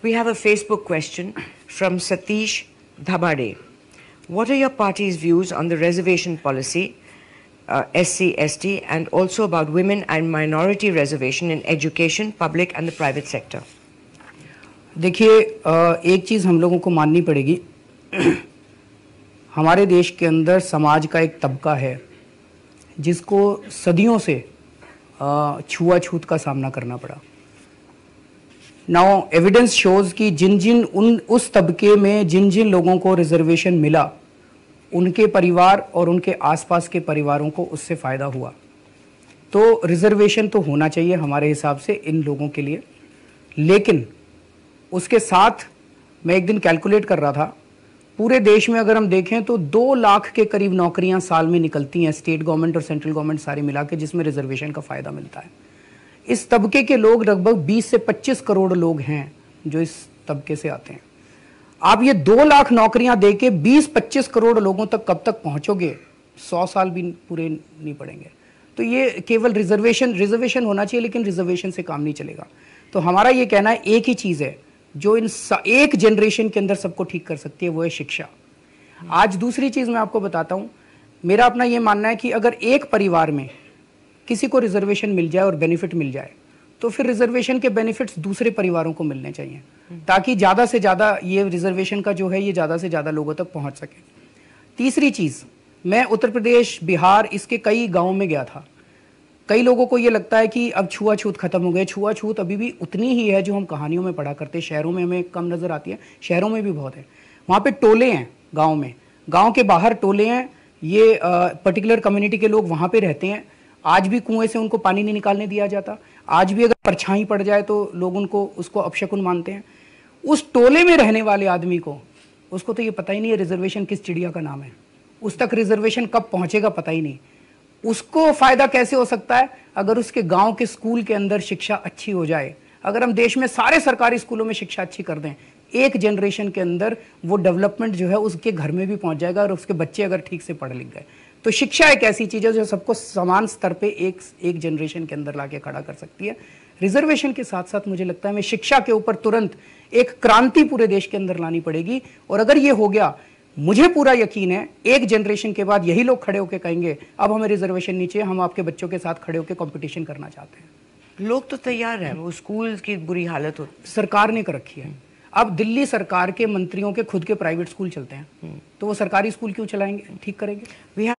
We have a Facebook question from Satish Dhabade. What are your party's views on the reservation policy, SC/ST, and also about women and minority reservation in education, public and the private sector? देखिए, एक चीज़ हम लोगों को माननी पड़ेगी। हमारे देश के अंदर समाज का एक तबका है जिसको सदियों से छुआछूत का सामना करना पड़ा। नाउ एविडेंस शोज कि उस तबके में जिन लोगों को रिजर्वेशन मिला, उनके परिवार और उनके आसपास के परिवारों को उससे फ़ायदा हुआ। तो रिजर्वेशन तो होना चाहिए हमारे हिसाब से इन लोगों के लिए, लेकिन उसके साथ मैं एक दिन कैलकुलेट कर रहा था, पूरे देश में अगर हम देखें तो 2 लाख के करीब नौकरियां साल में निकलती हैं, स्टेट गवर्नमेंट और सेंट्रल गवर्नमेंट सारी मिला के, जिसमें रिजर्वेशन का फ़ायदा मिलता है। इस तबके के लोग लगभग 20 से 25 करोड़ लोग हैं जो इस तबके से आते हैं। आप ये 2 लाख नौकरियां देके 20-25 करोड़ लोगों तक कब तक पहुंचोगे? 100 साल भी पूरे नहीं पड़ेंगे। तो ये केवल रिजर्वेशन होना चाहिए, लेकिन रिजर्वेशन से काम नहीं चलेगा। तो हमारा ये कहना है, एक ही चीज़ है जो एक जनरेशन के अंदर सबको ठीक कर सकती है, वो है शिक्षा। आज दूसरी चीज़ मैं आपको बताता हूँ, मेरा अपना ये मानना है कि अगर एक परिवार में किसी को रिजर्वेशन मिल जाए और बेनिफिट मिल जाए, तो फिर रिजर्वेशन के बेनिफिट्स दूसरे परिवारों को मिलने चाहिए, ताकि ज़्यादा से ज़्यादा ये रिजर्वेशन का जो है ये ज़्यादा से ज़्यादा लोगों तक पहुँच सके। तीसरी चीज़, मैं उत्तर प्रदेश, बिहार, इसके कई गाँव में गया था। कई लोगों को ये लगता है कि अब छुआछूत खत्म हो गए। छुआछूत अभी भी उतनी ही है जो हम कहानियों में पढ़ा करते। शहरों में हमें कम नज़र आती है, शहरों में भी बहुत है। वहाँ पे टोले हैं गाँव में, गाँव के बाहर टोले हैं, ये पर्टिकुलर कम्युनिटी के लोग वहाँ पे रहते हैं। आज भी कुएं से उनको पानी नहीं निकालने दिया जाता। आज भी अगर परछाई पड़ जाए तो लोग उसको अपशकुन मानते हैं। उस टोले में रहने वाले आदमी को, उसको तो ये पता ही नहीं है रिजर्वेशन किस चिड़िया का नाम है। उस तक रिजर्वेशन कब पहुंचेगा पता ही नहीं। उसको फायदा कैसे हो सकता है? अगर उसके गांव के स्कूल के अंदर शिक्षा अच्छी हो जाए। अगर हम देश में सारे सरकारी स्कूलों में शिक्षा अच्छी कर दें, एक जनरेशन के अंदर वो डेवलपमेंट जो है उसके घर में भी पहुंच जाएगा, और उसके बच्चे अगर ठीक से पढ़ लिख गए। तो शिक्षा एक ऐसी चीज़ है जो सबको समान स्तर पे एक जनरेशन के अंदर लाके खड़ा कर सकती है। रिजर्वेशन के साथ साथ मुझे लगता है हमें शिक्षा के ऊपर तुरंत एक क्रांति पूरे देश के अंदर लानी पड़ेगी। और अगर ये हो गया, मुझे पूरा यकीन है एक जनरेशन के बाद यही लोग खड़े होकर कहेंगे अब हमें रिजर्वेशन नहीं चाहिए, हम आपके बच्चों के साथ खड़े होकर कंपटीशन करना चाहते हैं। लोग तो तैयार हैं, वो स्कूल की बुरी हालत हो, सरकार ने कर रखी है। अब दिल्ली सरकार के मंत्रियों के खुद के प्राइवेट स्कूल चलते हैं, तो वो सरकारी स्कूल क्यों चलाएंगे, ठीक करेंगे?